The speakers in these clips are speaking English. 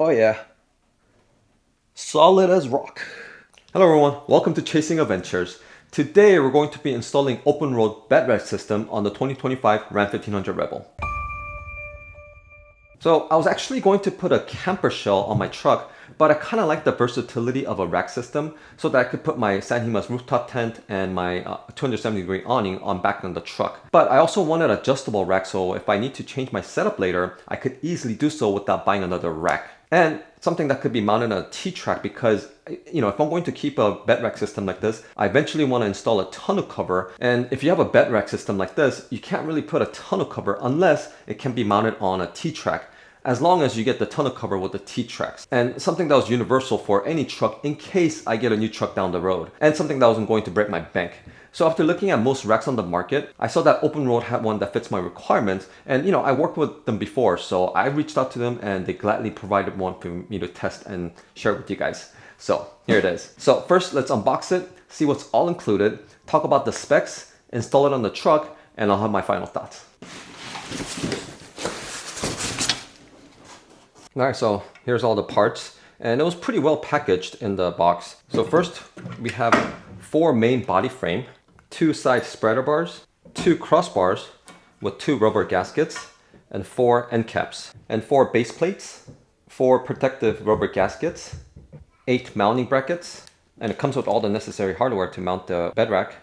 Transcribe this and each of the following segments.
Oh yeah, solid as rock. Hello everyone, welcome to Chasing Adventures. Today we're going to be installing OpenRoad bed rack system on the 2025 Ram 1500 Rebel. So I was actually going to put a camper shell on my truck, but I kind of like the versatility of a rack system so that I could put my San Dimas rooftop tent and my 270-degree awning on back on the truck. But I also wanted an adjustable rack, so if I need to change my setup later, I could easily do so without buying another rack. And something that could be mounted on a T-track because, if I'm going to keep a bed rack system like this, I eventually want to install a tonneau cover. And if you have a bed rack system like this, you can't really put a tonneau cover unless it can be mounted on a T-track, as long as you get the tonneau cover with the T-tracks. And something that was universal for any truck in case I get a new truck down the road, and something that wasn't going to break my bank. So after looking at most racks on the market, I saw that OpenRoad had one that fits my requirements. And I worked with them before, so I reached out to them and they gladly provided one for me to test and share it with you guys. So here it is. So first, let's unbox it, see what's all included, talk about the specs, install it on the truck, and I'll have my final thoughts. All right, so here's all the parts, and it was pretty well packaged in the box. So first, we have 4 main body frame, 2 side spreader bars, 2 crossbars with 2 rubber gaskets, and 4 end caps, and 4 base plates, 4 protective rubber gaskets, 8 mounting brackets, and it comes with all the necessary hardware to mount the bed rack,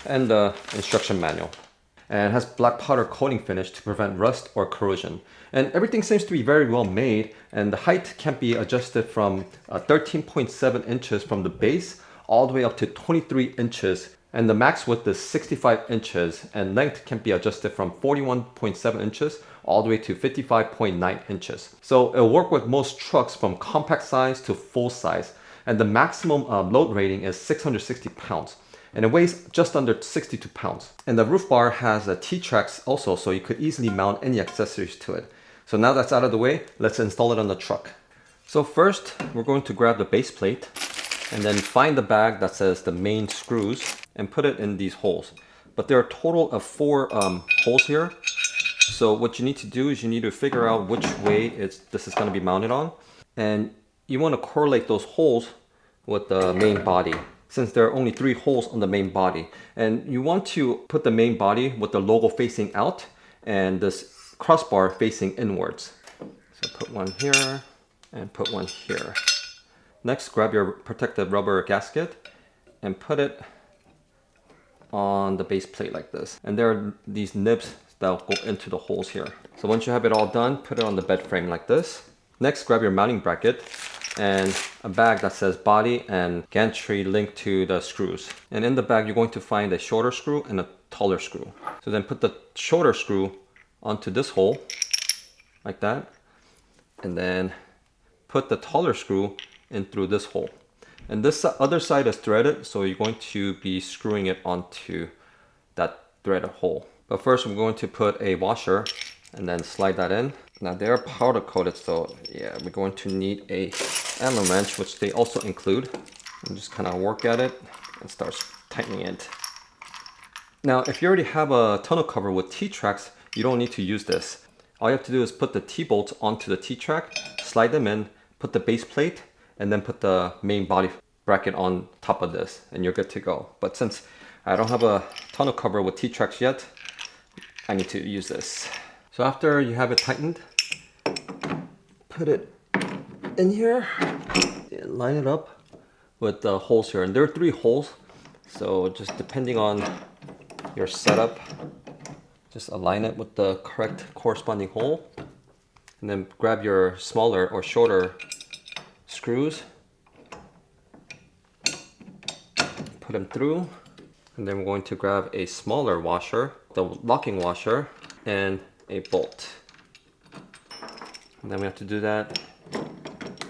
and the instruction manual. And it has black powder coating finish to prevent rust or corrosion. And everything seems to be very well made, and the height can be adjusted from 13.7 inches from the base all the way up to 23 inches, and the max width is 65 inches, and length can be adjusted from 41.7 inches all the way to 55.9 inches. So it'll work with most trucks from compact size to full size, and the maximum load rating is 660 pounds. And it weighs just under 62 pounds. And the roof bar has a T-tracks also, so you could easily mount any accessories to it. So now that's out of the way, let's install it on the truck. So first, we're going to grab the base plate and then find the bag that says the main screws and put it in these holes. But there are a total of 4 holes here. So what you need to do is you need to figure out which way this is going to be mounted on. And you want to correlate those holes with the main body, since there are only 3 holes on the main body. And you want to put the main body with the logo facing out and this crossbar facing inwards. So put one here and put one here. Next, grab your protective rubber gasket and put it on the base plate like this. And there are these nibs that will go into the holes here. So once you have it all done, put it on the bed frame like this. Next, grab your mounting bracket and a bag that says body and gantry linked to the screws. And in the bag, you're going to find a shorter screw and a taller screw. So then put the shorter screw onto this hole, like that. And then put the taller screw in through this hole. And this other side is threaded, so you're going to be screwing it onto that threaded hole. But first, we're going to put a washer and then slide that in. Now they're powder coated, so yeah, we're going to need a Allen wrench, which they also include. And just kind of work at it and start tightening it. Now, if you already have a tonneau cover with T-tracks, you don't need to use this. All you have to do is put the T-bolts onto the T-track, slide them in, put the base plate, and then put the main body bracket on top of this, and you're good to go. But since I don't have a tonneau cover with T-tracks yet, I need to use this. So after you have it tightened, put it in here and line it up with the holes here. And there are 3 holes, so just depending on your setup, just align it with the correct corresponding hole. And then grab your smaller or shorter screws, put them through, and then we're going to grab a smaller washer, the locking washer, and a bolt. And then we have to do that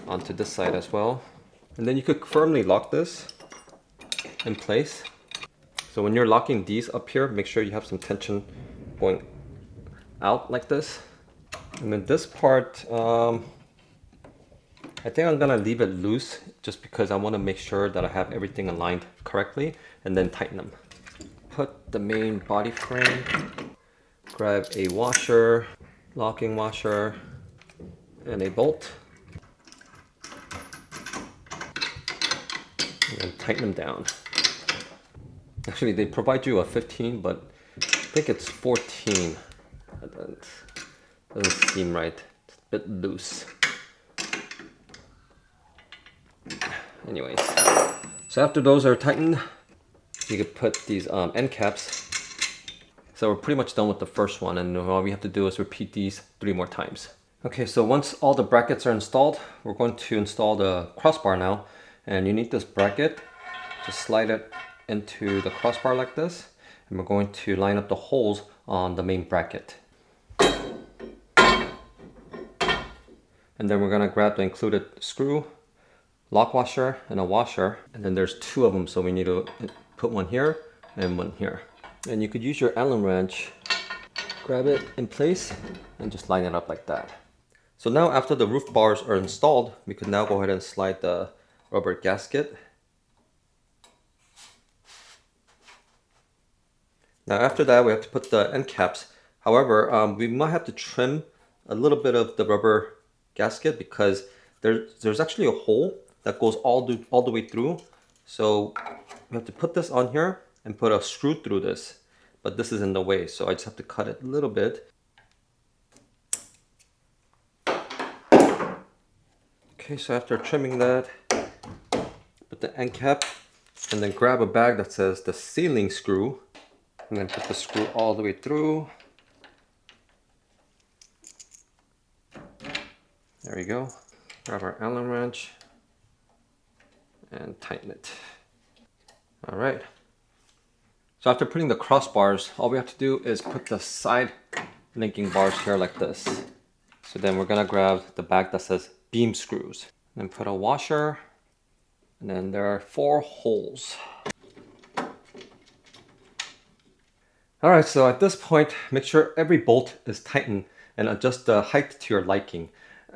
onto this side as well. And then you could firmly lock this in place. So when you're locking these up here, make sure you have some tension going out like this. And then this part, I think I'm gonna leave it loose just because I want to make sure that I have everything aligned correctly, and then tighten them. Put the main body frame, grab a washer, locking washer, and a bolt. and tighten them down. Actually, they provide you a 15, but I think it's 14. That doesn't seem right. It's a bit loose. Anyways, so after those are tightened, you could put these end caps. So we're pretty much done with the first one, and all we have to do is repeat these 3 more times. Okay, so once all the brackets are installed, we're going to install the crossbar now. And you need this bracket. Just slide it into the crossbar like this. And we're going to line up the holes on the main bracket. And then we're going to grab the included screw, lock washer, and a washer. And then there's 2 of them, so we need to put one here and one here. And you could use your Allen wrench, grab it in place, and just line it up like that. So now after the roof bars are installed, we can now go ahead and slide the rubber gasket. Now after that, we have to put the end caps. However, we might have to trim a little bit of the rubber gasket because there's actually a hole that goes all the way through. So we have to put this on here and put a screw through this, but this is in the way, so I just have to cut it a little bit. Okay, so after trimming that, put the end cap and then grab a bag that says the ceiling screw and then put the screw all the way through. There we go. Grab our Allen wrench and tighten it. All right. So after putting the crossbars, all we have to do is put the side linking bars here like this. So then we're gonna grab the bag that says beam screws and put a washer, and then there are 4 holes. All right, so at this point, make sure every bolt is tightened and adjust the height to your liking.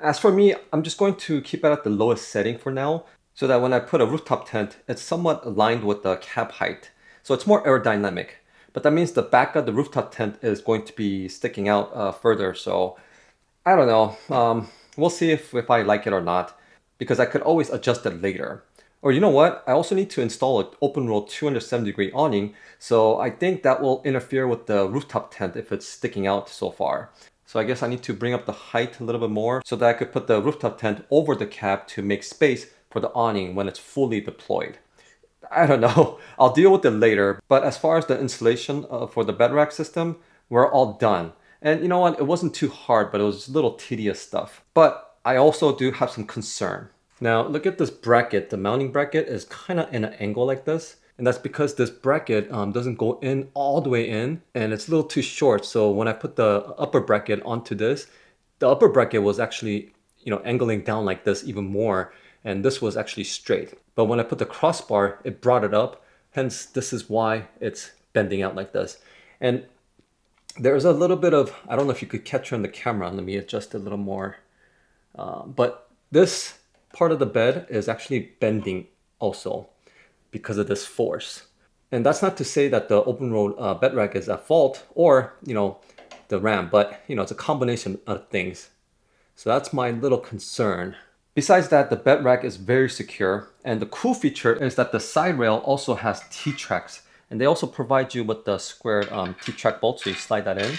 As for me, I'm just going to keep it at the lowest setting for now, so that when I put a rooftop tent, it's somewhat aligned with the cab height. So it's more aerodynamic, but that means the back of the rooftop tent is going to be sticking out further. So I don't know, we'll see if I like it or not, because I could always adjust it later. Or you know what, I also need to install an Openroad 270-degree awning, so I think that will interfere with the rooftop tent if it's sticking out so far. So I guess I need to bring up the height a little bit more so that I could put the rooftop tent over the cab to make space for the awning when it's fully deployed. I don't know, I'll deal with it later, but as far as the installation for the bed rack system, we're all done. And you know what, it wasn't too hard, but it was little tedious stuff. But I also do have some concern. Now look at this bracket. The mounting bracket is kind of in an angle like this. And that's because this bracket doesn't go in all the way in, and it's a little too short. So when I put the upper bracket onto this, the upper bracket was actually, angling down like this even more. And this was actually straight. But when I put the crossbar, it brought it up. Hence, this is why it's bending out like this. And there's a little bit of, I don't know if you could catch her in the camera. Let me adjust it a little more. But this part of the bed is actually bending also because of this force. And that's not to say that the Openroad bed rack is at fault or, the RAM, but, it's a combination of things. So that's my little concern. Besides that, the bed rack is very secure, and the cool feature is that the side rail also has T-tracks, and they also provide you with the squared T-track bolt, so you slide that in.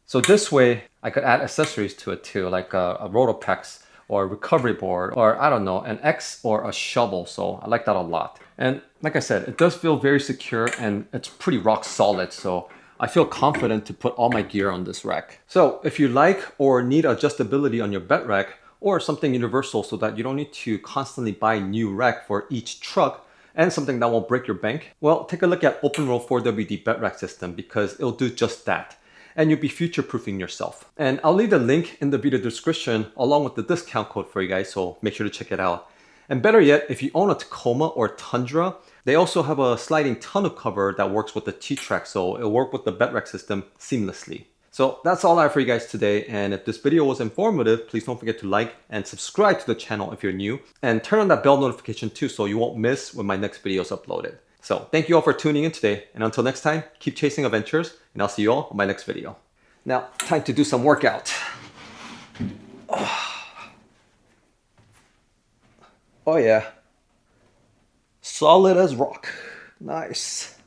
So this way, I could add accessories to it too, like a Rotopex or a recovery board, or I don't know, an X or a shovel, so I like that a lot. And like I said, it does feel very secure and it's pretty rock solid, so I feel confident to put all my gear on this rack. So if you like or need adjustability on your bed rack, or something universal so that you don't need to constantly buy new rack for each truck and something that won't break your bank, well, take a look at Openroad4WD Bed Rack System because it'll do just that. And you'll be future-proofing yourself. And I'll leave the link in the video description along with the discount code for you guys, so make sure to check it out. And better yet, if you own a Tacoma or Tundra, they also have a sliding tonneau cover that works with the T-track, so it'll work with the bed rack system seamlessly. So that's all I have for you guys today, and if this video was informative, please don't forget to like and subscribe to the channel if you're new, and turn on that bell notification too so you won't miss when my next video is uploaded. So thank you all for tuning in today, and until next time, keep chasing adventures, and I'll see you all on my next video. Now, time to do some workout. Oh yeah. Solid as rock. Nice.